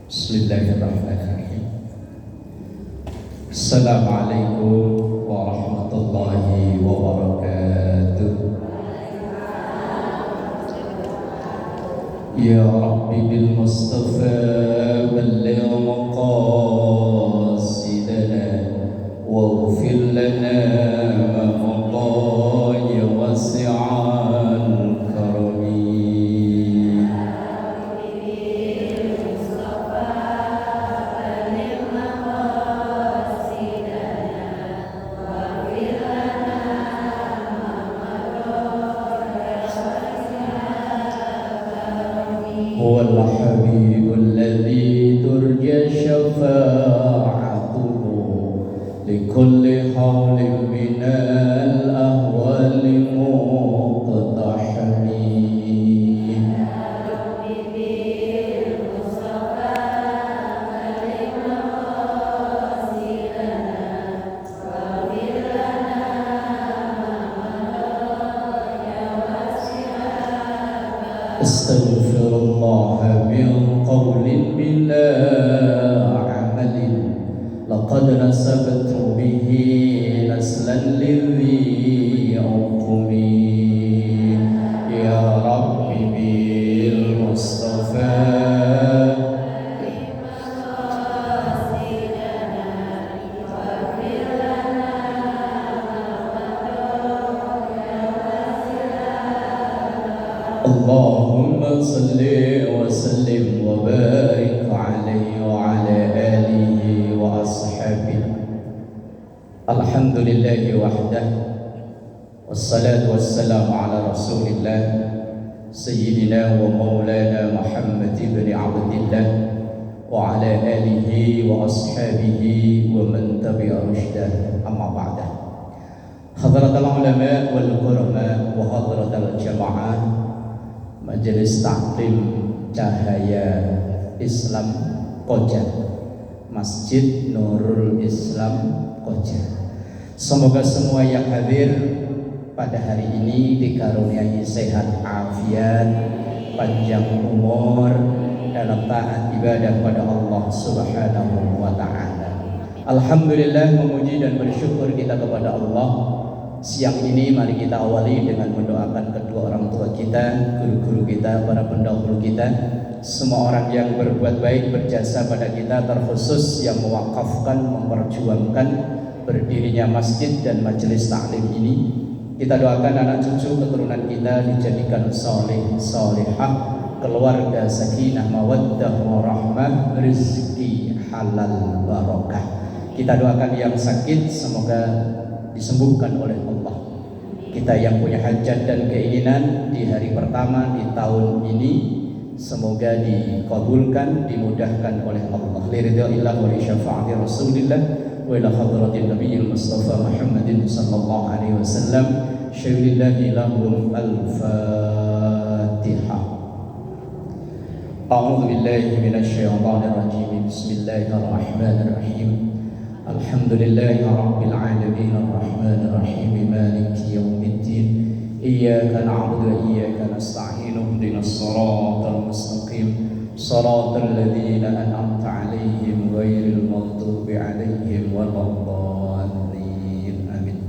Bismillahirrahmanirrahim. Assalamualaikum warahmatullahi wabarakatuh. Ya Rabbi bil Mustafa balligh maqasidana waghfir lana ma madha ya wasi'al karami. هو الحبيب الذي ترجى شفاعته لكل حول من الأهوال مقتحم. أستغفر الله من قول بلا عمل لقد نسبت به نسلا لذي عقم. يا رب بالمصطفى اللهم صل وسلم وبارك عليه وعلى آله وأصحابه. الحمد لله وحده والصلاة والسلام على رسول الله سيدنا ومولانا محمد بن عبد الله وعلى آله وأصحابه ومن تبع رشده. أما بعد. حضرة العلماء والقرماء وحضرة الجماعة Majelis Taklim Cahaya Islam Koja, Masjid Nurul Islam Koja. Semoga semua yang hadir pada hari ini dikaruniai sehat afiat, panjang umur dalam taat ibadah pada Allah Subhanahu wa taala. Alhamdulillah, memuji dan bersyukur kita kepada Allah. Siang ini mari kita awali dengan mendoakan kedua orang tua kita, guru-guru kita, para pendahulu kita, semua orang yang berbuat baik berjasa pada kita, terkhusus yang mewakafkan, memperjuangkan berdirinya masjid dan majelis taklim ini. Kita doakan anak cucu keturunan kita dijadikan saleh, salihah, keluarga sakinah, mawaddah, warahmah, rezeki halal barokah. Kita doakan yang sakit semoga disembuhkan oleh Allah. Kita yang punya hajat dan keinginan di hari pertama di tahun ini semoga dikabulkan, dimudahkan oleh Allah. Liridhillah wa li syafaati Rasulillah wa ila hadratin Nabiyil Mustafa Muhammadin sallallahu alaihi wasallam. Syaulillahi lahum al-Fatihah. A'udzu billahi minasy syaithanir rajim. Bismillahirrahmanirrahim. Alhamdulillahi rabbil alamin arrahmanir rahim maliki yaumiddin iyyaka na'budu wa iyyaka nasta'in ihdinas siratal mustaqim siratal ladzina an'amta 'alaihim ghairil maghdubi 'alaihim waladdallin. Amin.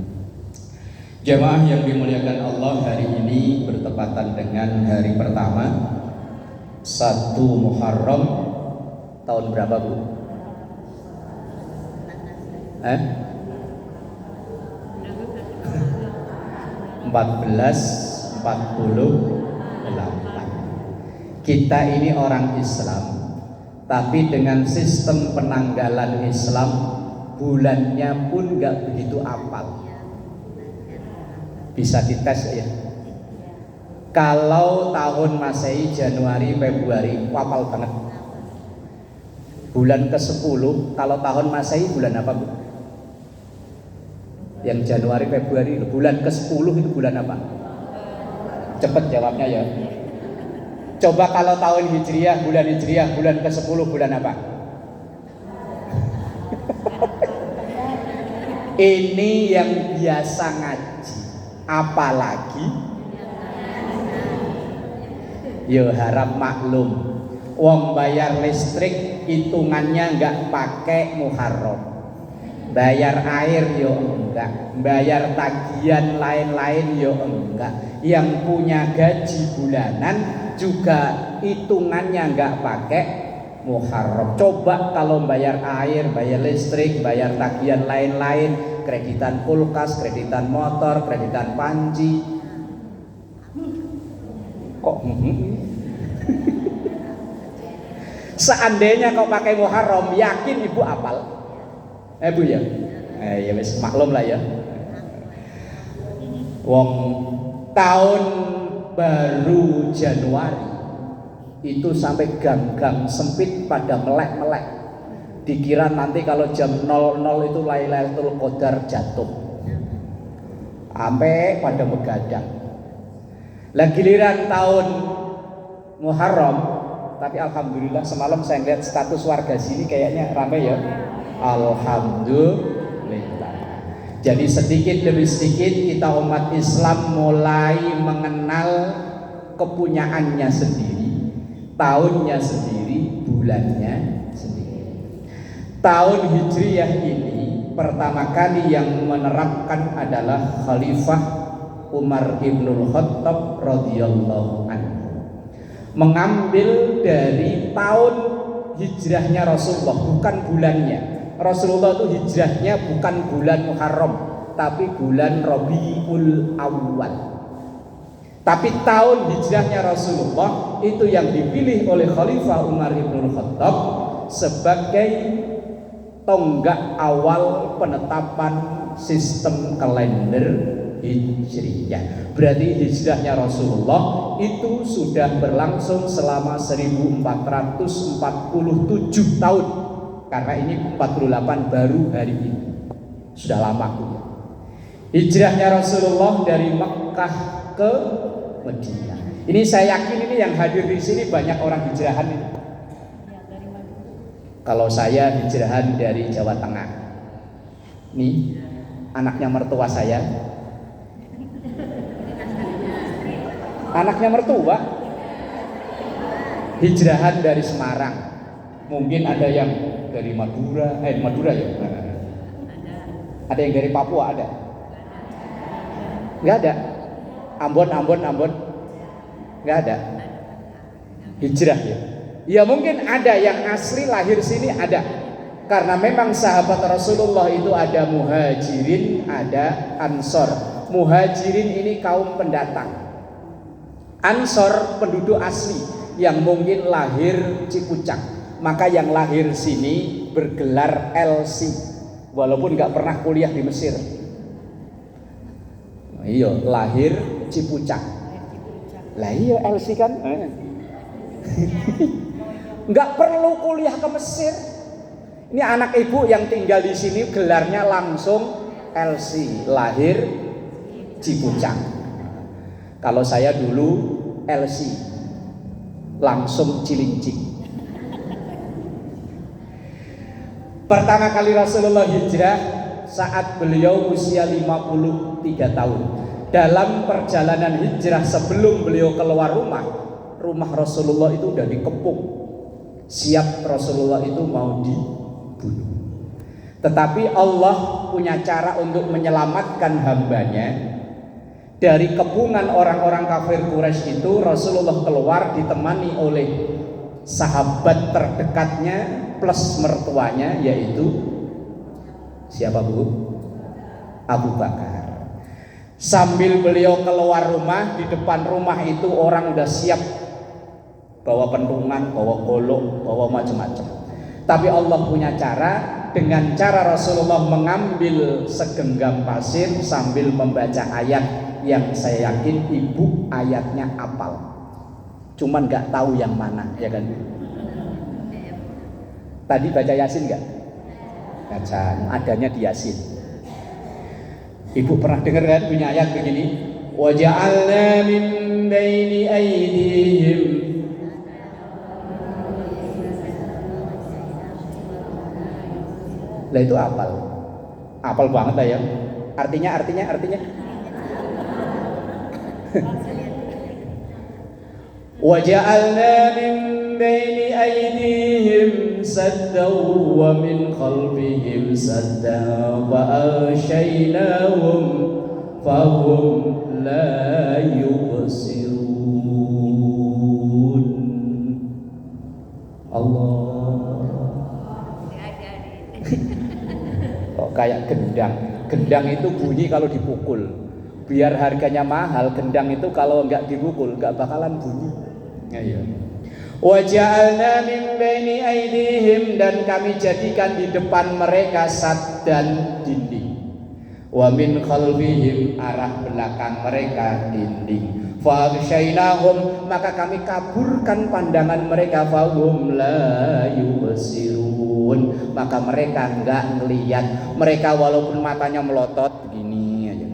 Jamaah yang dimuliakan Allah, hari ini bertepatan dengan hari pertama 1 Muharram tahun berapa, Bu? 1448. Kita ini orang Islam, tapi dengan sistem penanggalan Islam bulannya pun gak begitu apal. Bisa dites ya. Kalau tahun Masehi Januari Februari apal banget. Bulan ke-10, kalau tahun Masehi bulan apa, Bu? Yang Januari Februari, bulan ke-10 itu bulan apa? Cepet jawabnya ya. Coba kalau tahun Hijriah, bulan ke-10 bulan apa? Ini yang biasa ngaji, apalagi ya harap maklum, Wong bayar listrik hitungannya nggak pakai Muharram, bayar air yo enggak, bayar tagihan lain-lain yo enggak. Yang punya gaji bulanan juga hitungannya nggak pakai Muharram. Coba kalau bayar air, bayar listrik, bayar tagihan lain-lain, kreditan kulkas, kreditan motor, kreditan panci, kok seandainya kau pakai Muharram, yakin ibu apal? Bu ya? Ya wis maklum lah ya. Wong tahun baru Januari itu sampai gang-gang sempit pada melek-melek. Dikira nanti kalau jam 00 itu Lailatul Qadar jatuh. Sampai pada begadang. Lah giliran tahun Muharram, tapi alhamdulillah semalam saya lihat status warga sini kayaknya ramai ya. Alhamdulillah. Jadi sedikit demi sedikit kita umat Islam mulai mengenal kepunyaannya sendiri, tahunnya sendiri, bulannya sendiri. Tahun Hijriyah ini pertama kali yang menerapkan adalah Khalifah Umar ibnul Khattab radhiyallahu anhu. Mengambil dari tahun hijrahnya Rasulullah, bukan bulannya. Rasulullah itu hijrahnya bukan bulan Muharram, tapi bulan Rabiul Awal. Tapi tahun hijrahnya Rasulullah itu yang dipilih oleh Khalifah Umar ibn Khattab sebagai tonggak awal penetapan sistem kalender Hijriyah. Berarti hijrahnya Rasulullah itu sudah berlangsung selama 1447 tahun. Karena ini 48 baru hari ini. Sudah lama. Hijrahnya Rasulullah dari Mekkah ke Madinah. Ini saya yakin ini yang hadir di sini banyak orang hijrahan ini. Kalau saya hijrahan dari Jawa Tengah. Nih, anaknya mertua saya. Anaknya mertua hijrahan dari Semarang. Mungkin ada yang dari Madura, Madura ya? Ada yang dari Papua ada? Nggak ada. Ambon, nggak ada. Hijrah ya? Ya mungkin ada yang asli lahir sini ada. Karena memang sahabat Rasulullah itu ada muhajirin, ada ansor. Muhajirin ini kaum pendatang. Ansor penduduk asli yang mungkin lahir Cipucang. Maka yang lahir sini bergelar LC, walaupun nggak pernah kuliah di Mesir. Iya, lahir Cipucang. Lah iya LC kan? Nggak perlu kuliah ke Mesir. Ini anak ibu yang tinggal di sini gelarnya langsung LC, lahir Cipucang. Kalau saya dulu LC, langsung Cilincing. Pertama kali Rasulullah hijrah saat beliau usia 53 tahun. Dalam perjalanan hijrah sebelum beliau keluar rumah Rasulullah itu udah dikepung. Siap Rasulullah itu mau dibunuh. Tetapi Allah punya cara untuk menyelamatkan hambanya. Dari kepungan orang-orang kafir Quraisy itu Rasulullah keluar ditemani oleh sahabat terdekatnya plus mertuanya, yaitu siapa Bu? Abu Bakar. Sambil beliau keluar rumah, di depan rumah itu orang udah siap bawa pentungan, bawa golok, bawa macam-macam. Tapi Allah punya cara, dengan cara Rasulullah mengambil segenggam pasir sambil membaca ayat yang saya yakin ibu ayatnya apal, cuman nggak tahu yang mana, ya kan? Tadi baca Yasin nggak? Baca, adanya di Yasin. Ibu pernah dengar kan punya ayat begini? Wa ja'alna min baini aydihim. Lah itu apal. Apal banget lah ya. Artinya. Wa ja'alna min baini aydihim saddan wa min khalfihim saddan wa aghshaynahum fahum la yubsirun. Allah. Kok kayak gendang. Gendang itu bunyi kalau dipukul. Biar harganya mahal, gendang itu kalau enggak dipukul enggak bakalan bunyi. Ya. Wa ja'alna min baini aydihim, dan kami jadikan di depan mereka saddan, dinding. Wa min khalfihim, arah belakang mereka dinding. Fa aghshaynahum, maka kami kaburkan pandangan mereka, fahum la yubsirun, maka mereka enggak ngelihat. Mereka walaupun matanya melotot begini aja,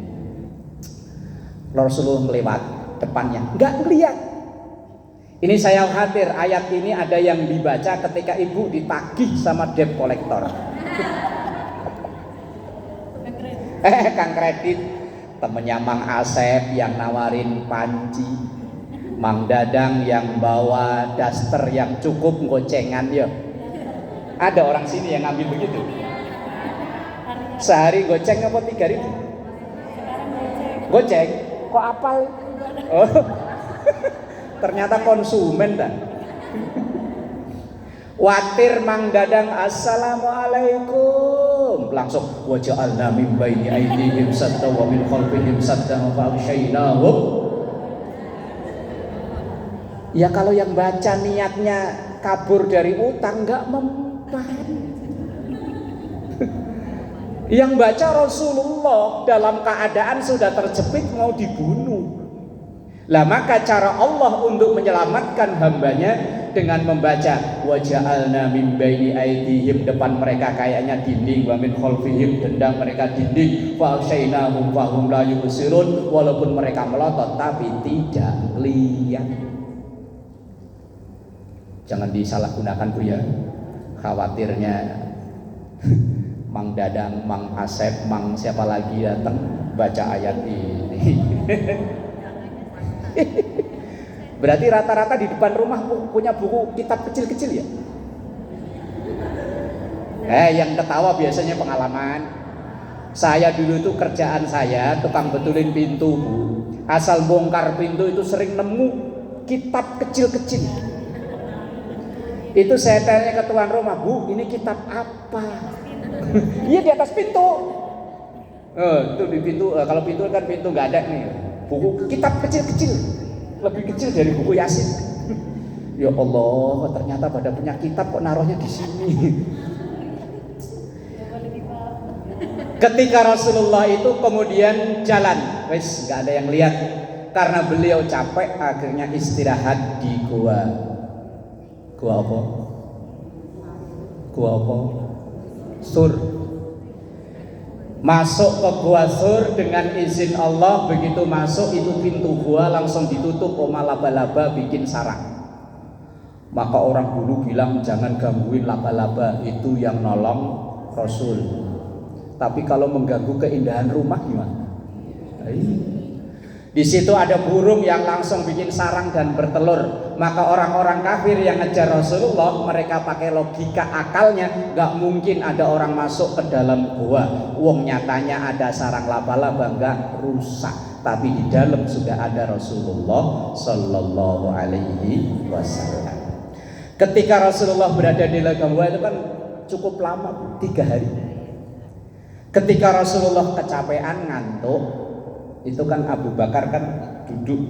Rasulullah melewat depannya enggak ngelihat. Ini saya khawatir ayat ini ada yang dibaca ketika ibu ditagih sama debt collector. Kang kredit, temennya Mang Asep yang nawarin panci, Mang Dadang yang bawa daster yang cukup gocengan ya. Ada orang sini yang ngambil begitu. Sehari goceng apa 3.000? Goceng? Kok apal? Oh. Ternyata konsumen dah. Watir Mang Dadang, assalamualaikum, langsung wa ja'alna min baini aydihim saddan wa min khalfihim saddan fa aghshaynahum. Ya kalau yang baca niatnya kabur dari utang enggak mempan. Yang baca Rasulullah dalam keadaan sudah terjepit mau dibunuh. Lah maka cara Allah untuk menyelamatkan hambanya dengan membaca wa ja'alna min baini aydihim, depan mereka kayaknya dinding, wa min khalfihim, dendang mereka dinding, fa aghshaynahum fahum la yubsirun, walaupun mereka melotot tapi tidak lihat. Jangan disalahgunakan Bu ya. Khawatirnya Mang Dadang, Mang Asep, Mang siapa lagi datang baca ayat ini. Berarti rata-rata di depan rumah punya buku kitab kecil-kecil ya? Yang ketawa biasanya pengalaman. Saya dulu itu kerjaan saya tukang betulin pintu Bu. Asal bongkar pintu itu sering nemu kitab kecil-kecil. Itu saya tanya ke tuan rumah, Bu, ini kitab apa? Iya di atas pintu. Itu di pintu. Kalau pintu kan pintu nggak ada nih. Buku kitab kecil-kecil, lebih kecil dari buku Yasin. Ya Allah, ternyata pada punya kitab kok naruhnya di sini. Ketika Rasulullah itu kemudian jalan, wes nggak ada yang lihat karena beliau capek, akhirnya istirahat di gua. Gua apa? Gua apa? Sur. Masuk ke gua Sur dengan izin Allah. Begitu masuk itu pintu gua langsung ditutup sama laba-laba bikin sarang. Maka orang dulu bilang jangan gangguin laba-laba, itu yang nolong Rasul. Tapi kalau mengganggu keindahan rumah gimana? Di situ ada burung yang langsung bikin sarang dan bertelur. Maka orang-orang kafir yang ngejar Rasulullah, mereka pakai logika akalnya, nggak mungkin ada orang masuk ke dalam gua. Wong nyatanya ada sarang laba-laba, nggak rusak. Tapi di dalam sudah ada Rasulullah Sallallahu Alaihi Wasallam. Ketika Rasulullah berada di dalam gua itu kan cukup lama, 3 hari. Ketika Rasulullah kecapean, ngantuk, itu kan Abu Bakar kan duduk.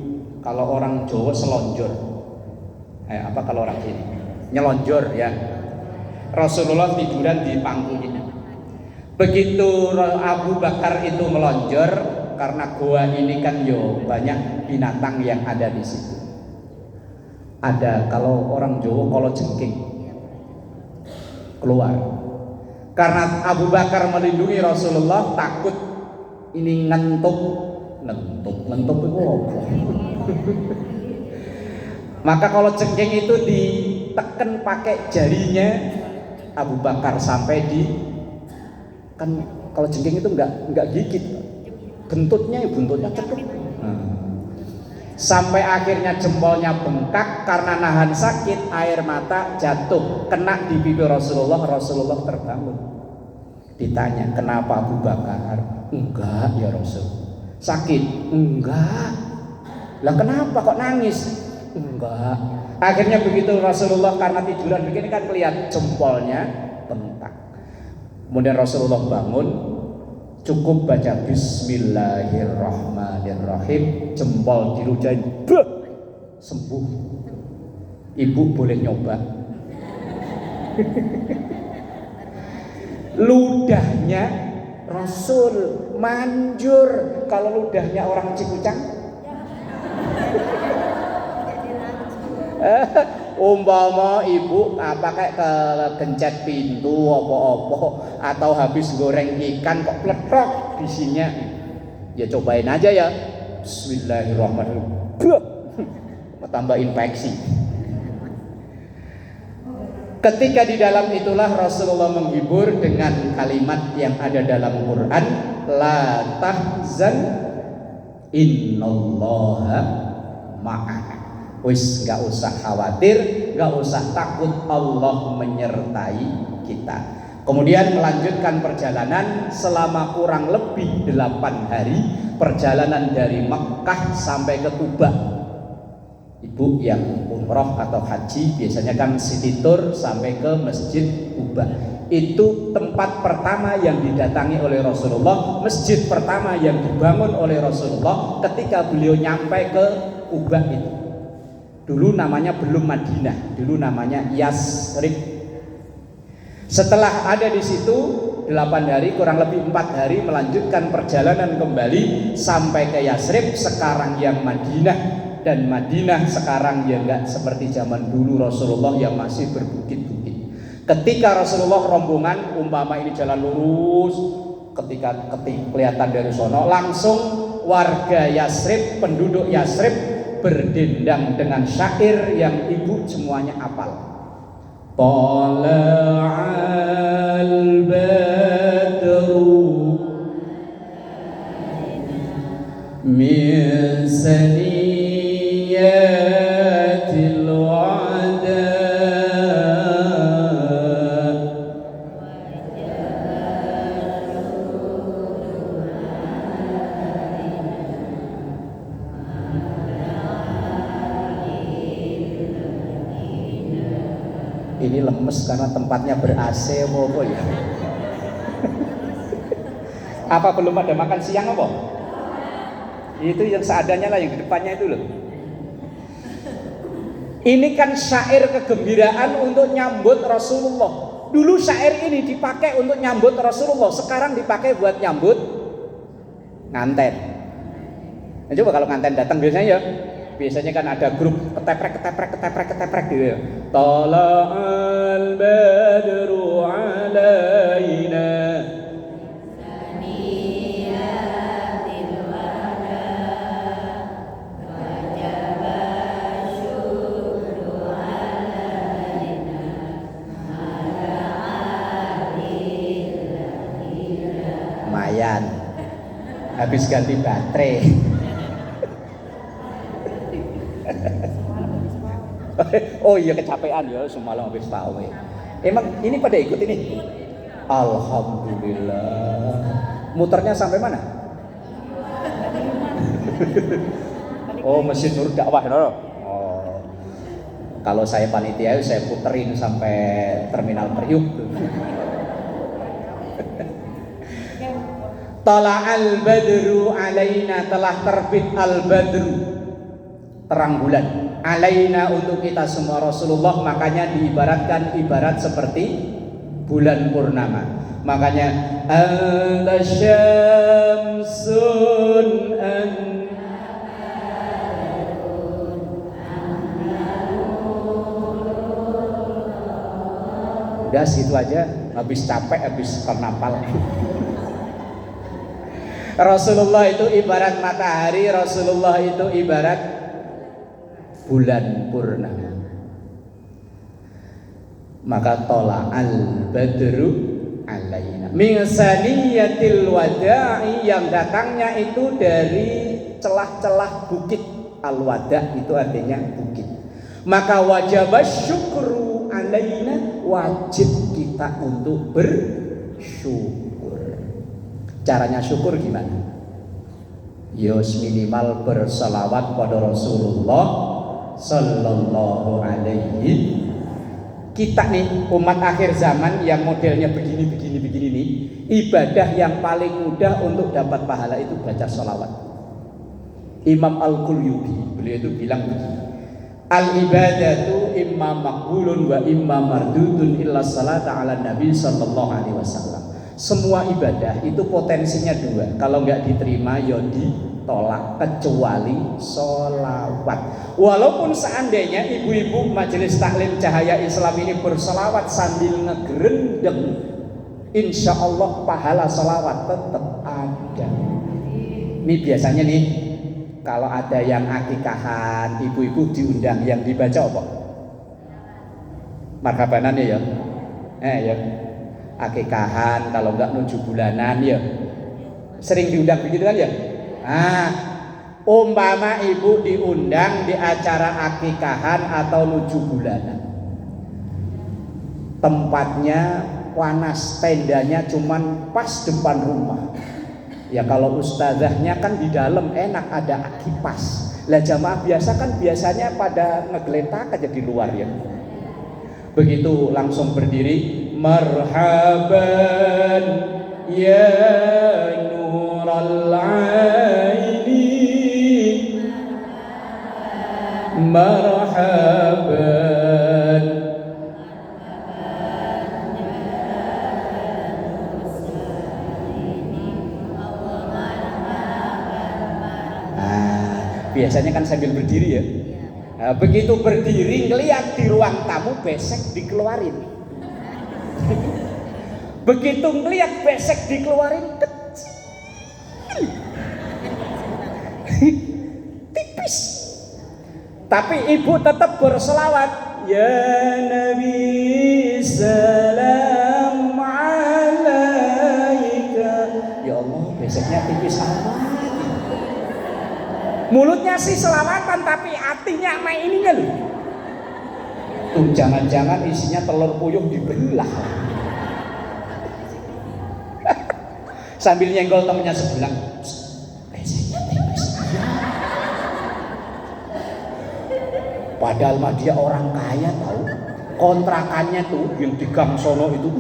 Kalau orang Jawa selonjor. Apa kalau orang sini? Nyelonjor ya. Rasulullah tiduran di panggungnya. Begitu Abu Bakar itu melonjor, karena gua ini kan banyak binatang yang ada di situ. Ada kalau orang Jawa kalau jengking keluar. Karena Abu Bakar melindungi Rasulullah, takut ini ngentuk itu apa? Maka kalau jengking itu ditekan pakai jarinya Abu Bakar sampai kan kalau jengking itu enggak gigit, buntutnya cekep. Sampai akhirnya jempolnya bengkak karena nahan sakit, air mata jatuh kena di pipi Rasulullah. Rasulullah terbangun. Ditanya, kenapa Abu Bakar? Enggak ya Rasul. Sakit? Enggak. Lah kenapa kok nangis? Enggak. Akhirnya begitu Rasulullah karena tiduran begini kan kelihatan jempolnya bengkak. Kemudian Rasulullah bangun, cukup baca Bismillahirrahmanirrahim, jempol dirujain, sembuh. Ibu boleh nyoba. Ludahnya Rasul manjur. Kalau ludahnya orang Cikucang, umpama ibu kayak kegencet pintu opo-opo atau habis goreng ikan kok pletok isinya, ya cobain aja ya. Bismillahirrahmanirrahim, tambah infeksi. Ketika di dalam itulah Rasulullah menghibur dengan kalimat yang ada dalam Quran, la tahzan innallaha ma'ana. Wis gak usah khawatir, gak usah takut, Allah menyertai kita. Kemudian melanjutkan perjalanan selama kurang lebih 8 hari. Perjalanan dari Mekkah sampai ke Kuba. Ibu yang umroh atau haji biasanya kan city tour sampai ke Masjid Kuba. Itu tempat pertama yang didatangi oleh Rasulullah, masjid pertama yang dibangun oleh Rasulullah ketika beliau nyampe ke Kuba itu. Dulu namanya belum Madinah, dulu namanya Yasrib. Setelah ada di situ 8 hari, kurang lebih 4 hari melanjutkan perjalanan kembali sampai ke Yasrib, sekarang yang Madinah. Dan Madinah sekarang ya enggak seperti zaman dulu Rasulullah yang masih berbukit-bukit. Ketika Rasulullah rombongan, umpama ini jalan lurus, ketika kelihatan dari sono, langsung warga Yasrib, penduduk Yasrib berdendang dengan syair yang ibu semuanya hafal. Tala'al badru min saniyatil wada ini lemes karena tempatnya ber-AC apa ya. Apa belum ada makan siang apa? Itu yang seadanya lah, yang di depannya itu loh. Ini kan syair kegembiraan untuk nyambut Rasulullah. Dulu syair ini dipakai untuk nyambut Rasulullah, sekarang dipakai buat nyambut nganten. Nah, coba kalau nganten datang biasanya kan ada grup keteprek gitu ya. Tala'al badru alaina saniyatil wada wajaba syukru alaina ala adil mayan habis ganti baterai. Oh iya kecapean ya, semalam habis pawai. Emang ini pada ikut ini? Alhamdulillah. Muternya sampai mana? Oh, Masjid Nur Dakwah. Oh. Kalau saya panitia saya puterin sampai Terminal Priuk. Tala'al badru alaina, telah terbit al-badru, terang bulan, alaina untuk kita semua. Rasulullah makanya diibaratkan ibarat seperti bulan purnama. Makanya anta syamsun udah situ aja, habis capek, habis karnaval. Rasulullah itu ibarat matahari, Rasulullah itu ibarat bulan purnama. Maka tola'al badru alaina min saniyatil wada'i, yang datangnya itu dari celah-celah bukit Al-wada itu artinya bukit. Maka wajib syukru alaina, wajib kita untuk bersyukur. Caranya syukur gimana? Yos minimal bersalawat pada Rasulullah sallallahu alaihi. Kita nih umat akhir zaman yang modelnya begini nih, ibadah yang paling mudah untuk dapat pahala itu baca salawat. Imam Al-Qulyubi beliau itu bilang begini, al-ibadatu imma maqbulun wa imma mardudun illa salata ala nabi sallallahu alaihi wasallam. Semua ibadah itu potensinya dua, kalau nggak diterima ya ditolak, kecuali sholawat. Walaupun seandainya ibu-ibu majelis taklim Cahaya Islam ini bersolawat sambil ngegerendeng, insya Allah pahala sholawat tetap ada. Ini biasanya nih kalau ada yang akikahan, ibu-ibu diundang, yang dibaca apa? Marhabanannya ya, ya. Akikahan, kalau enggak 7 bulanan ya sering diundang begitu kan ya. Umpama ibu diundang di acara akikahan atau 7 bulanan, tempatnya panas, tendanya cuman pas depan rumah. Ya kalau ustazahnya kan di dalam enak ada kipas. Lah jamaah biasa kan biasanya pada ngegeletak aja di luar ya. Begitu langsung berdiri, marhaban ya nural aini, marhaban. Biasanya kan sambil berdiri ya. Nah, begitu berdiri ngeliat di ruang tamu, besek dikeluarin. Begitu ngeliat besek dikeluarin, kecil, tipis. Tapi ibu tetap berselawat, ya Nabi salam alaika. Ya Allah, beseknya tipis amat. Mulutnya sih selawatan tapi hatinya sama ininya loh. Tuh jangan-jangan isinya telur puyuh dibelah. Sambil nyenggol temennya sebelah. Beseknya tipis. Padahal mah dia orang kaya tahu. Kontrakannya tuh yang di Gang Sono itu.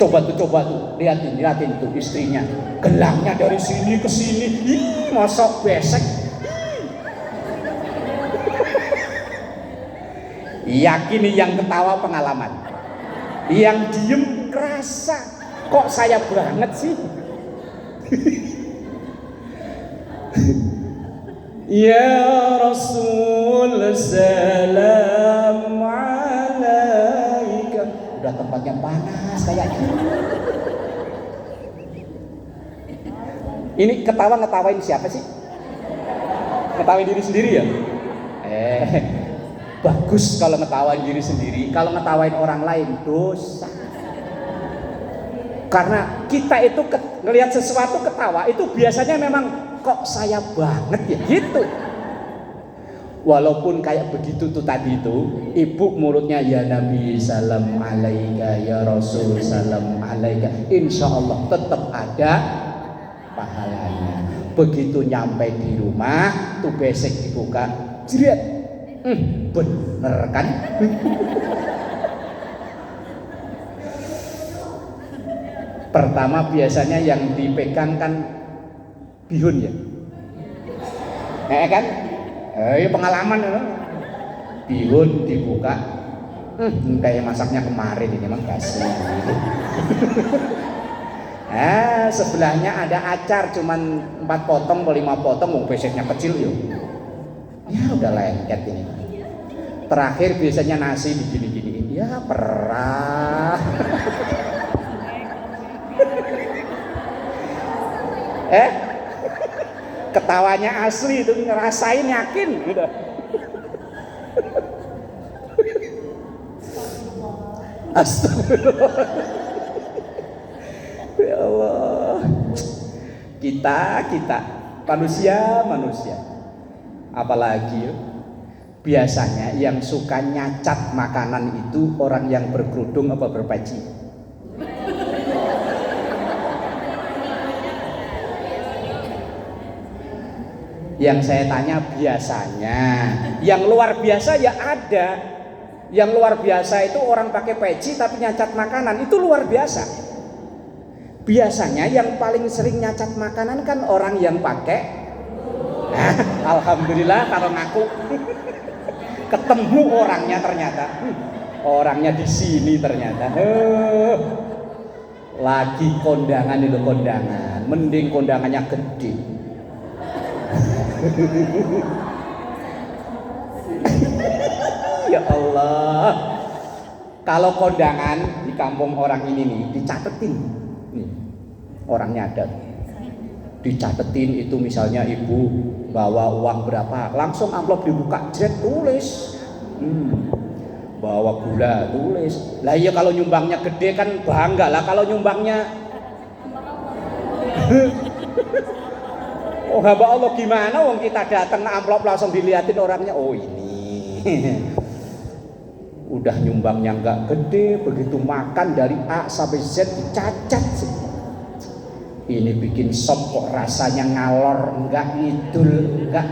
Coba tuh, liatin tuh istrinya. Gelangnya dari sini ke sini. Mosok besek. Yakin yang ketawa pengalaman, yang diem kerasa. Kok saya banget sih? Ya Rasul salam alaika. Udah tempatnya panas kayaknya. Ini ngetawain siapa sih? Ngetawain diri sendiri ya? Bagus kalau ngetawain diri sendiri. Kalau ngetawain orang lain dosa. Karena kita itu ngelihat sesuatu ketawa itu biasanya memang kok saya banget ya gitu. Walaupun kayak begitu tuh tadi itu, ibu mulutnya ya Nabi salam alaika, ya Rasul salam alaika, insya Allah tetap ada pahalanya. Begitu nyampe di rumah tuh besek dibuka, jeret, bener kan? Pertama biasanya yang dipegang kan bihun ya, kan? Pengalaman bihun dibuka, kayak masaknya kemarin ini emang kasih. Sebelahnya ada acar cuman 4 potong atau 5 potong, beseknya kecil yuk. Ya udah lengket ini. Terakhir biasanya nasi digini-giniin, ya perah. Ketawanya asli itu, ngerasain yakin udah. Astagfirullah. Ya Allah. Kita manusia Apalagi biasanya yang suka nyacat makanan itu orang yang berkerudung apa berpeci? Yang saya tanya biasanya, yang luar biasa ya ada. Yang luar biasa itu orang pakai peci tapi nyacat makanan, itu luar biasa. Biasanya yang paling sering nyacat makanan kan orang yang pakai. Alhamdulillah kalau ngaku ketemu orangnya ternyata. Orangnya di sini ternyata. Lagi kondangan itu kondangan, mending kondangannya gede. Ya Allah, kalau kondangan di kampung orang ini nih dicatetin, nih orangnya ada, dicatetin itu misalnya ibu bawa uang berapa, langsung amplop dibuka, jet tulis, bawa gula tulis. Lah iya kalau nyumbangnya gede kan bangga lah, kalau nyumbangnya oh hamba Allah gimana wong kita datang amplop langsung diliatin orangnya, oh ini udah nyumbangnya nggak gede, begitu makan dari A sampai Z dicacat sih. Ini bikin sop kok rasanya ngalor, nggak ngidul, nggak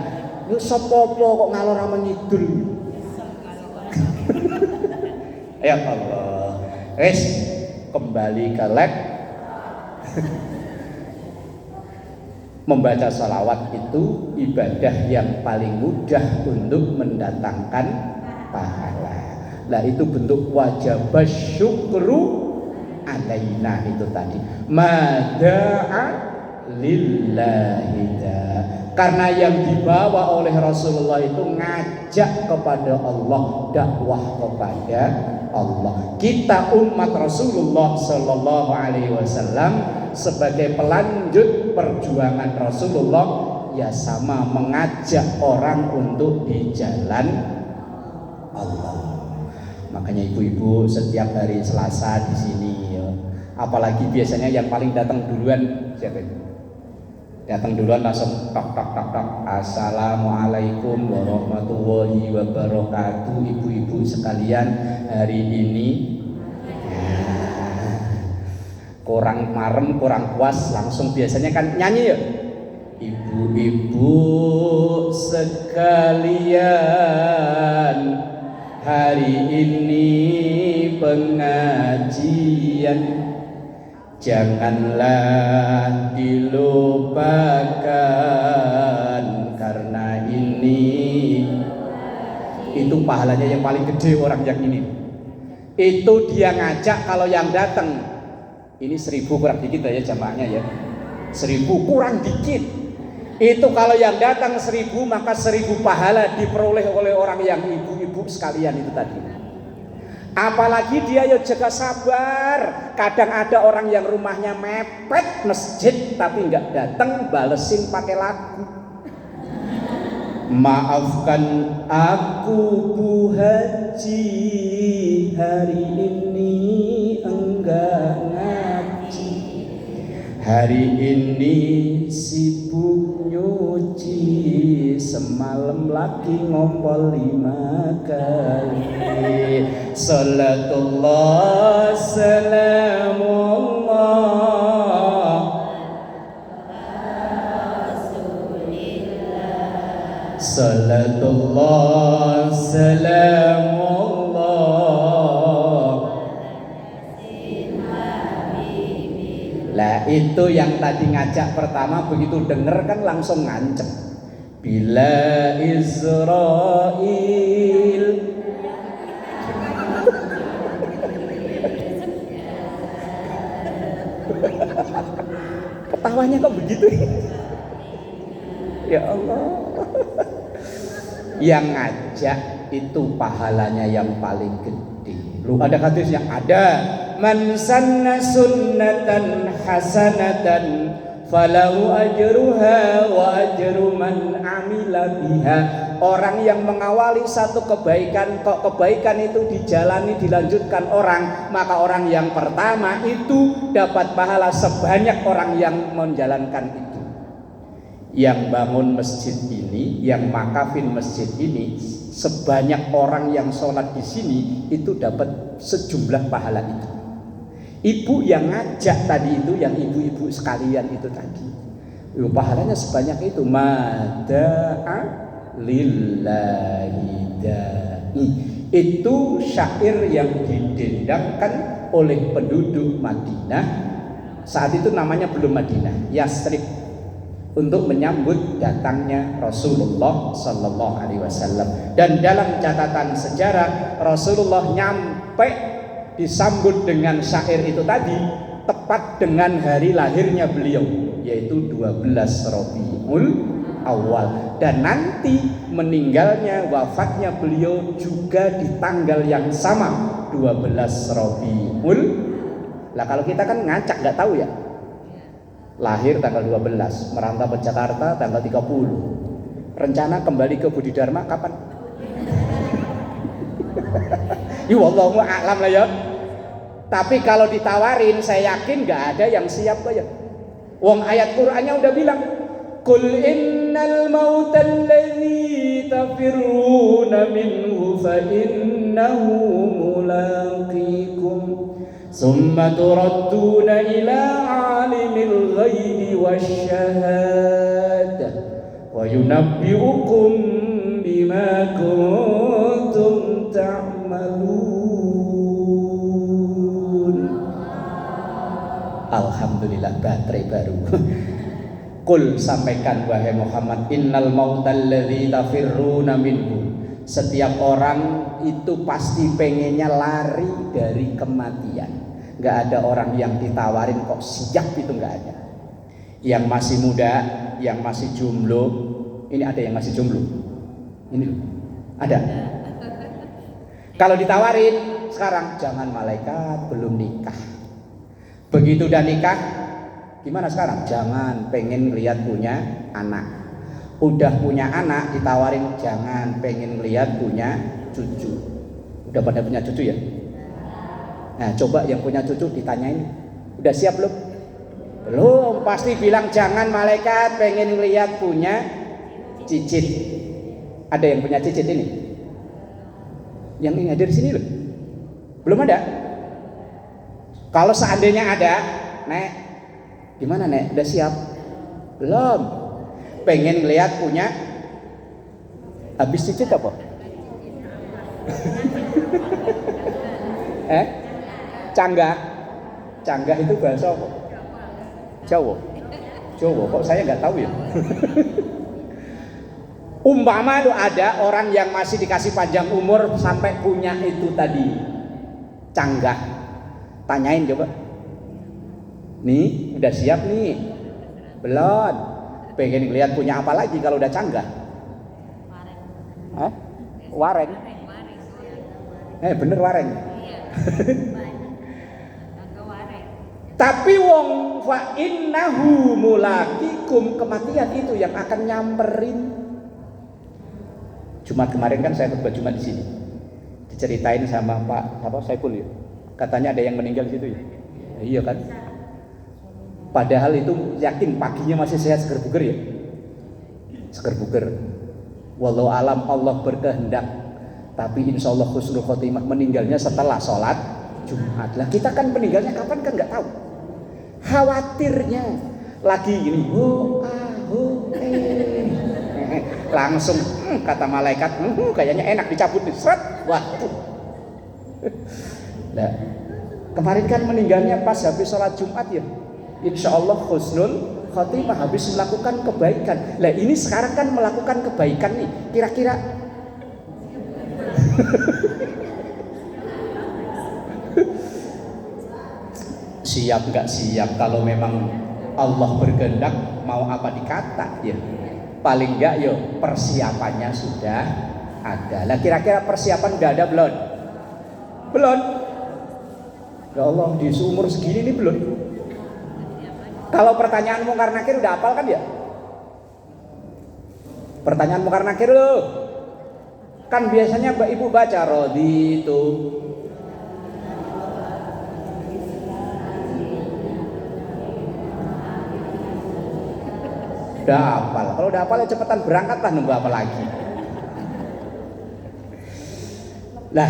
lu sop popo kok ngalor sama ngidul. Ya Allah, wes kembali ke lab. Membaca salawat itu ibadah yang paling mudah untuk mendatangkan pahala. Nah itu bentuk wajib syukru alaina itu tadi. Mada'a lillahi. Karena yang dibawa oleh Rasulullah itu ngajak kepada Allah, dakwah kepada Allah. Kita umat Rasulullah Sallallahu Alaihi Wasallam sebagai pelanjut perjuangan Rasulullah ya sama mengajak orang untuk di jalan Allah. Makanya ibu-ibu setiap hari Selasa di sini ya. Apalagi biasanya yang paling datang duluan siapa itu? Datang duluan langsung tok tok tok tok. Assalamualaikum warahmatullahi wabarakatuh. Ibu-ibu sekalian, hari ini kurang marem, kurang puas, langsung biasanya kan nyanyi ya. Ibu-ibu sekalian, hari ini pengajian janganlah dilupakan, karena ini itu pahalanya yang paling gede orang yang ini. Itu dia ngajak, kalau yang datang ini 1000 kurang dikit ya jamaahnya ya, 1000 kurang dikit. Itu kalau yang datang 1000 maka 1000 pahala diperoleh oleh orang yang ibu-ibu sekalian itu tadi. Apalagi dia ya jaga sabar. Kadang ada orang yang rumahnya mepet masjid tapi nggak datang, balesin pakai lagu. Maafkan aku Bu Haji, hari ini enggak ngaji. Hari ini sibuk nyuci, semalam lagi ngompol 5 kali. Salatullah salamullah salatullah salamullah. Lah itu yang tadi ngajak pertama, begitu denger kan langsung ngancem. Bila Israil. Ketawanya kok begitu? Ya Allah. Yang ngajak itu pahalanya yang paling gede. Lu ada hadisnya? Ada. Man sanna sunnatan hasanatan falahu ajruha wa ajru man amila biha. Orang yang mengawali satu kebaikan, kok kebaikan itu dijalani, dilanjutkan orang, maka orang yang pertama itu dapat pahala sebanyak orang yang menjalankan itu. yang bangun masjid ini, yang makafin masjid ini, sebanyak orang yang sholat di sini itu dapat sejumlah pahala itu. Ibu yang ngajak tadi itu, yang ibu-ibu sekalian itu tadi, pahalanya sebanyak itu. Mada'a lillahi da'i, itu syair yang didendangkan oleh penduduk Madinah. Saat itu namanya belum Madinah, Yasrib, untuk menyambut datangnya Rasulullah Sallallahu Alaihi Wasallam. Dan dalam catatan sejarah, Rasulullah nyampe disambut dengan syair itu tadi tepat dengan hari lahirnya beliau, yaitu 12 Rabiul Awal. Dan nanti meninggalnya, wafatnya beliau juga di tanggal yang sama, 12 Rabiul. Lah kalau kita kan ngacak nggak tahu ya. Lahir tanggal 12, merantau ke Jakarta tanggal 30. Rencana kembali ke Budi Dharma kapan? Ya wallahu a'lam lah ya. Tapi kalau ditawarin, saya yakin nggak ada yang siap kok ya. Wong ayat Qur'annya udah bilang, Qul innal mautal ladzi tafirruna minhu fa innahu mulaqikum summa turadduna ila alimil ghaibi wasyahadah wa yunabbi'ukum bima kuntum ta'malun. Alhamdulillah, baterai baru. Qul, sampaikan wahai Muhammad, innal mautal ladzi tafirruna minhu, setiap orang itu pasti pengennya lari dari kematian. Gak ada orang yang ditawarin kok siap, itu gak ada. Yang masih muda, yang masih jomblo, ini ada yang masih jomblo? Ini loh, ada. Kalau ditawarin sekarang, jangan malaikat, belum nikah. Begitu udah nikah, gimana sekarang? Jangan, pengen lihat punya anak. Udah punya anak ditawarin, jangan, pengen lihat punya cucu. Udah pada punya cucu ya? Nah coba yang punya cucu ditanyain, udah siap belum? Belum, pasti bilang jangan malaikat, pengen lihat punya cicit. Ada yang punya cicit ini? Yang ini ada di sini loh? Belum ada? Kalau seandainya ada, Nek, gimana Nek? Udah siap? Belum. Pengen lihat punya, habis cicit apa? Canggah. Canggah itu bahasa apa? Jawa. Jawa, kok saya nggak tahu ya. Umpama itu ada orang yang masih dikasih panjang umur sampai punya itu tadi, canggah. Tanyain coba. Nih, udah siap nih? Belum. Pengen lihat punya apa lagi kalau udah canggah? Wareng. Bener wareng. Tapi wong fa innahu mulaqikum, kematian itu yang akan nyamperin. Jumat kemarin kan saya khutbah Jumat di sini. Diceritain sama Pak Saiful ya. Katanya ada yang meninggal di situ ya. Iya kan? Padahal itu yakin paginya masih sehat, seger buger ya. Seger buger. Wallahu alam, Allah berkehendak. Tapi insya Allah husnul khotimah, meninggalnya setelah sholat Jumat. Lah kita kan meninggalnya kapan kan nggak tahu. Khawatirnya lagi gini, langsung kata malaikat, kayaknya enak dicabut nih, seret, waduh. Nah, kemarin kan meninggalnya pas habis sholat Jumat ya. Insya Allah husnul khotimah, habis melakukan kebaikan. Lah ini sekarang kan melakukan kebaikan nih, kira-kira siap nggak siap? Kalau memang Allah berkehendak, mau apa dikata ya. Paling nggak yo persiapannya sudah ada. Lah kira-kira persiapan udah ada belum? Belum. Ya Allah, di seumur segini nih belum. Kalau pertanyaan Mungkar Nakir udah hafal kan ya? Pertanyaan Mungkar Nakir loh. Kan biasanya Ibu baca roditu. udah hafal. Kalau udah hafal ya cepetan berangkat lah, nunggu apa lagi. Nah,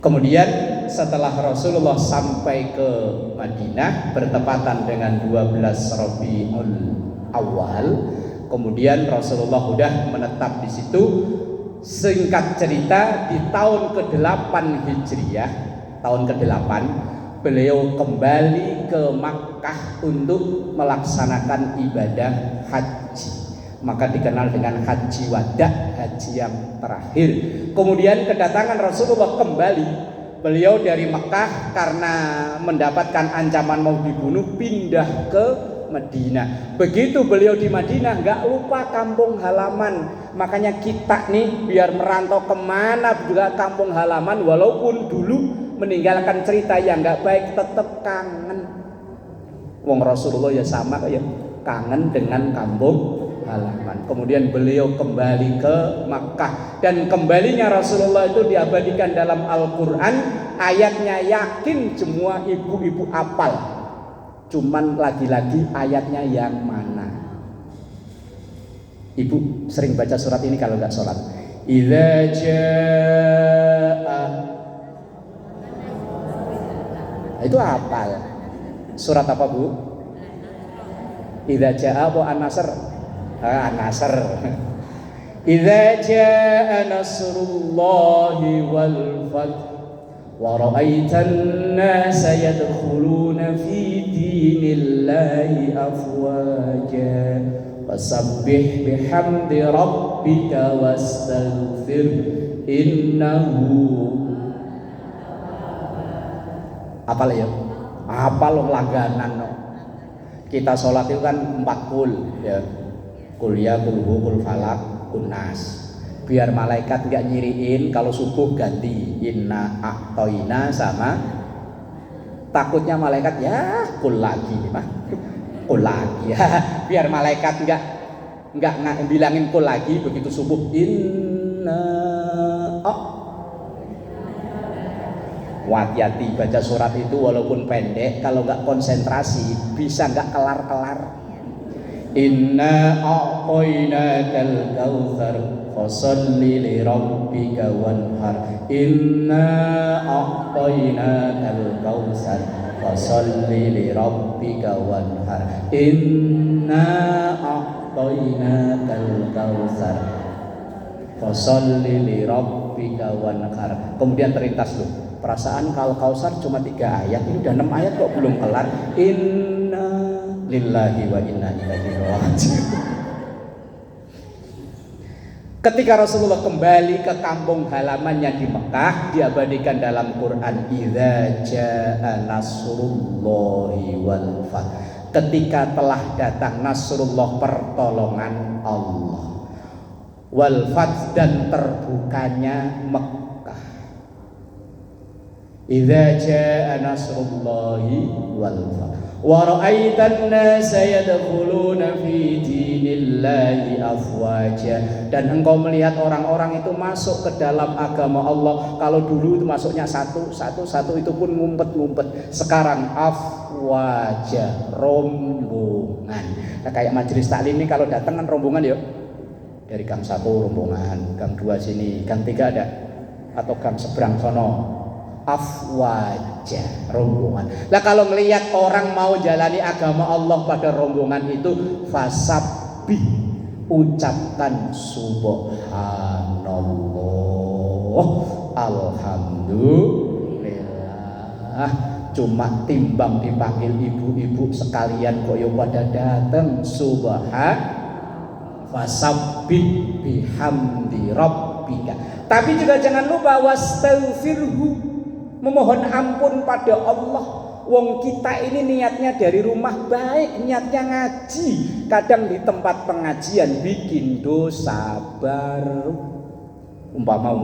kemudian setelah Rasulullah sampai ke Madinah bertepatan dengan 12 Rabiul Awal, kemudian Rasulullah sudah menetap di situ. Singkat cerita, di tahun ke-8 Hijriah, tahun ke-8 beliau kembali ke Makkah untuk melaksanakan ibadah haji. Maka dikenal dengan haji wada, haji yang terakhir. Kemudian kedatangan Rasulullah kembali, beliau dari Mekah karena mendapatkan ancaman mau dibunuh pindah ke Madinah. Begitu beliau di Madinah nggak lupa kampung halaman. Makanya kita nih biar merantau kemana juga kampung halaman, walaupun dulu meninggalkan cerita yang nggak baik tetap kangen. Wong Rasulullah ya sama kayak kangen dengan kampung halaman. Kemudian beliau kembali ke Makkah, dan kembalinya Rasulullah itu diabadikan dalam Al-Quran. Ayatnya yakin semua ibu-ibu apal, cuman lagi-lagi ayatnya yang mana. Ibu sering baca surat ini kalau nggak sholat. Idza jaa, itu apal. Surat apa bu? Idza jaa apa an-nasr? An-nasr. Idza jaa nasrullahi wal fath wa ra'aitan nasa yadkhuluna fi dinillahi afwaja fasabbih bihamdi rabbika wastaghfir innahu. Apal ya? Apal langganan. Kita sholat itu kan 4 kul ya. Kul ya, kul hu, kul falak, kul nas. Biar malaikat nggak nyiriin kalau subuh ganti inna a'toina sama. Takutnya malaikat ya kul lagi mah. Kul lagi ya. Biar malaikat nggak bilangin kul lagi begitu subuh inna Hati-hati baca surat itu walaupun pendek, kalau nggak konsentrasi bisa nggak kelar-kelar. Inna a'tainakal kautsar fasholli li rabbika wanhar. Inna a'tainakal kautsar fasholli li rabbika wanhar. Inna a'tainakal kautsar fasholli li rabbika wanhar. Kemudian terlintas loh, perasaan kalau Kausar cuma 3 ayat, ini udah 6 ayat kok belum kelar. Inna lillahi wa inna ilaihi raji'un. Ketika Rasulullah kembali ke kampung halamannya di Mekah, diabadikan dalam Quran idza jaa nasrullahi wal fath. Ketika telah datang nasrullah, pertolongan Allah, wal fath, dan terbukanya Mekah. Idza jaa nasrullahi wal fath wa ra'aitan nasa yadkhuluna fi dinillahi afwaja, dan engkau melihat orang-orang itu masuk ke dalam agama Allah. Kalau dulu itu masuknya satu itu pun ngumpet-ngumpet. Sekarang afwaja, rombongan. Nah, kayak majelis taklim ini kalau datang kan rombongan ya. Dari gang 1 rombongan, gang 2 sini, gang 3 ada, atau gang seberang sono. Afwaja, rombongan. Nah kalau melihat orang mau jalani agama Allah pada rombongan itu, fasabbih, ucapkan subhanallah, alhamdulillah. Cuma timbang dipanggil ibu-ibu sekalian kok yo pada datang fasabbih bihamdi rabbika. Tapi juga jangan lupa wastaghfirhu, memohon ampun pada Allah. Wong kita ini niatnya dari rumah baik, niatnya ngaji, kadang di tempat pengajian bikin dosa baru. Umpama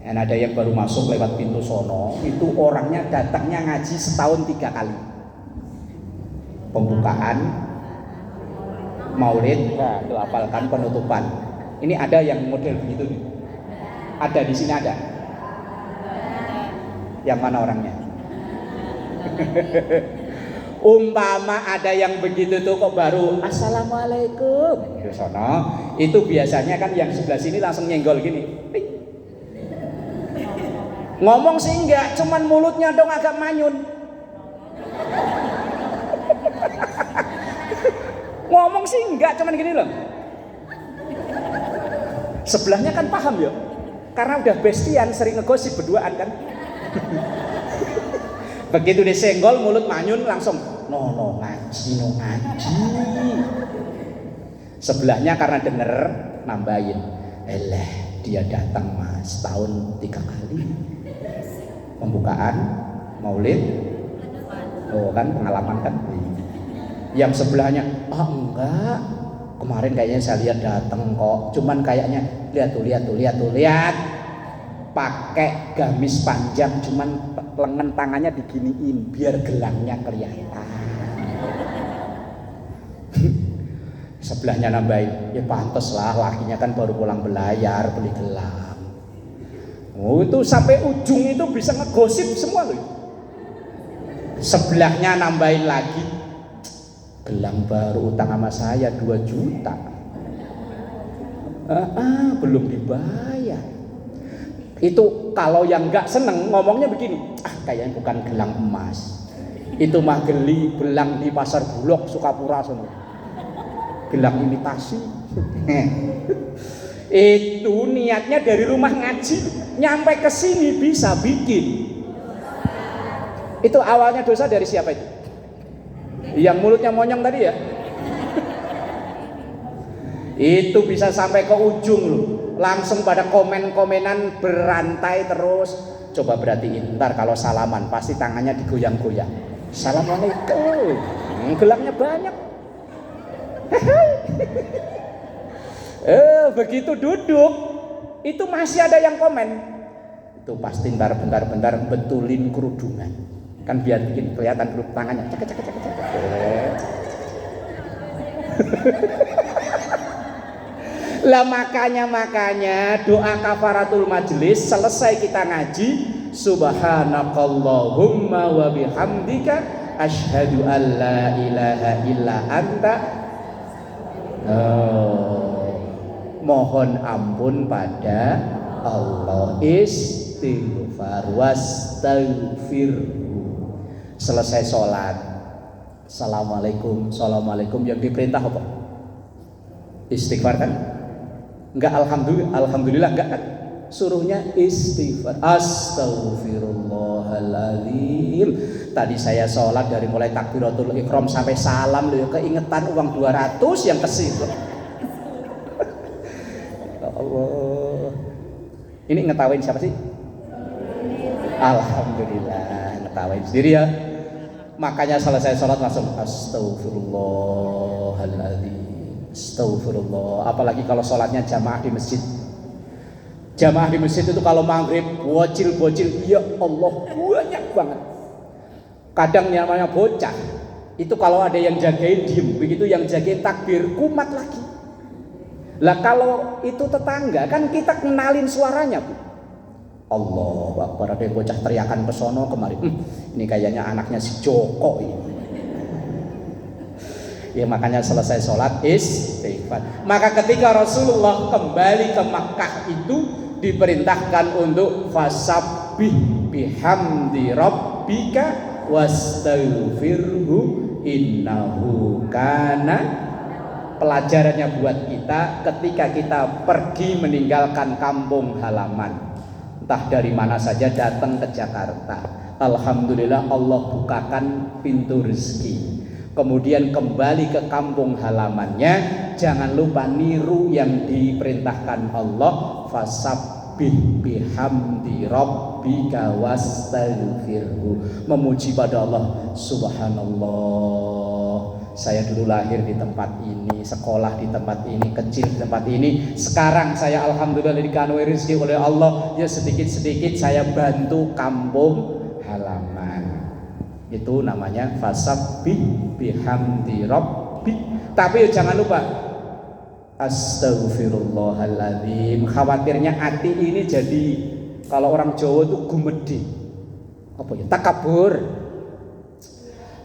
dan ada yang baru masuk lewat pintu sono, itu orangnya datangnya ngaji setahun 3 kali. Pembukaan, maulid, nah, itu hafalkan, penutupan. Ini ada yang model begitu nih. Ada di sini ada. Yang mana orangnya? Umpama ada yang begitu tuh kok baru assalamualaikum di sana, itu biasanya kan yang sebelah sini langsung nyenggol gini. Ngomong sih enggak, cuman mulutnya dong agak manyun. Ngomong sih enggak, cuman gini loh. Sebelahnya kan paham ya, karena udah bestian, sering ngegosip berduaan kan. Begitu disenggol mulut manyun langsung no ngaji. Sebelahnya karena denger nambahin, dia datang mas tahun 3 kali pembukaan maulid. Oh kan pengalaman kan. Yang sebelahnya enggak, kemarin kayaknya saya lihat datang kok, cuman kayaknya lihat pakai gamis panjang, cuman lengan tangannya diginiin biar gelangnya kelihatan. Sebelahnya nambahin, ya pantes lah lakinya kan baru pulang belayar beli gelang. Oh itu sampai ujung itu bisa ngegosip semua loh. Sebelahnya nambahin lagi, gelang baru utang sama saya 2 juta. Belum dibayar. Itu kalau yang nggak seneng ngomongnya begini, kayaknya bukan gelang emas, itu mah belang di pasar Bulog Sukapura semua, gelang imitasi. Itu niatnya dari rumah ngaji nyampe ke sini bisa bikin. Itu awalnya dosa dari siapa itu? Yang mulutnya monyong tadi ya. Itu bisa sampai ke ujung loh. Langsung pada komen-komenan berantai terus. Coba perhatiin, ntar kalau salaman pasti tangannya digoyang-goyang. Assalamualaikum. Gelangnya banyak. Begitu duduk itu masih ada yang komen. Itu pasti ntar bentar betulin kerudungan. Kan biar bikin kelihatan kerudung tangannya. Cek. Lah makanya doa kafaratul majelis selesai kita ngaji, subhanakallahumma wa bihamdika asyhadu an la ilaha illa anta. Mohon ampun pada Allah, istighfar wastaghfirhu. Selesai sholat, assalamualaikum yang diperintah apa? Istighfar kan? Enggak, alhamdulillah enggak kan? Suruhnya istighfar. Astaghfirullahaladzim. Tadi saya sholat dari mulai takbiratul ihram sampai salam loh, keingetan uang 200 yang ke situ. Ya Allah. Ini ngetawain siapa sih? Alhamdulillah, ngetawain sendiri ya. Makanya selesai sholat langsung astaghfirullahaladzim. Astagfirullah. Apalagi kalau sholatnya jamaah di masjid. Jamaah di masjid itu kalau maghrib bocil, ya Allah banyak banget. Kadang namanya bocah itu kalau ada yang jagain diem, begitu yang jagain takbir kumat lagi. Lah kalau itu tetangga kan kita kenalin suaranya Bu. Allah Akbar, ada bocah teriakan ke sono kemari. Ini kayaknya anaknya si Joko ini. Ya makanya selesai sholat istighfar. Maka ketika Rasulullah kembali ke Makkah itu diperintahkan untuk fasabbih bihamdi rabbika wastaghfirhu innahu kana. Pelajarannya buat kita ketika kita pergi meninggalkan kampung halaman, entah dari mana saja datang ke Jakarta, alhamdulillah Allah bukakan pintu rezeki. Kemudian kembali ke kampung halamannya, jangan lupa niru yang diperintahkan Allah, fasabbih bihamdi rabbika wastaghfirhu. Memuji pada Allah, subhanallah. Saya dulu lahir di tempat ini, sekolah di tempat ini, kecil di tempat ini. Sekarang saya alhamdulillah dikaruniai rezeki oleh Allah, ya sedikit-sedikit saya bantu kampung halaman. Itu namanya fasabbih bihamdi rabbik. Tapi jangan lupa astagfirullahaladzim. Khawatirnya hati ini jadi, kalau orang Jawa itu gumedi, apa ya, takabur.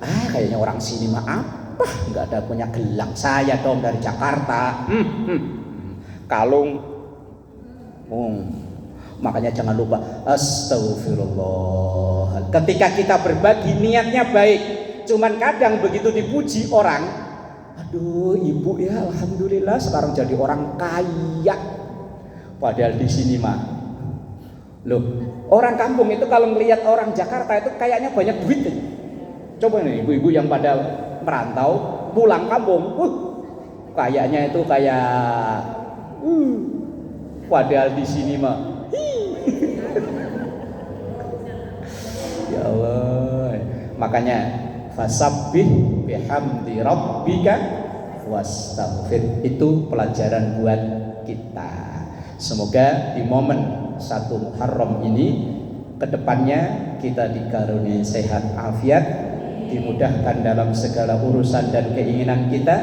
Kayaknya orang sini mah apa? Nggak ada punya gelang. Saya dong dari Jakarta. Kalung. Makanya jangan lupa astagfirullah. Ketika kita berbagi niatnya baik. Cuman kadang begitu dipuji orang, aduh ibu ya alhamdulillah sekarang jadi orang kaya. Padahal di sini mah, loh orang kampung itu kalau melihat orang Jakarta itu kayaknya banyak duit. Coba nih ibu-ibu yang pada merantau pulang kampung, kayaknya itu kayak, padahal di sini mah, ya Allah, makanya fasabbih bihamdi rabbika wastaghfir, itu pelajaran buat kita. Semoga di momen 1 Muharram ini kedepannya kita dikaruniai sehat afiat, dimudahkan dalam segala urusan dan keinginan kita,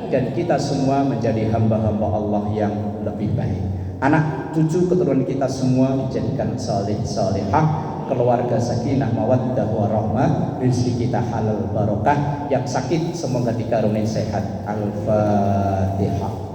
dan kita semua menjadi hamba-hamba Allah yang lebih baik. Anak cucu keturunan kita semua dijadikan saleh salehah, keluarga sakinah mawaddah warahmah, rezeki kita halal barokah, yang sakit semoga dikaruniai sehat. Al-Fatihah.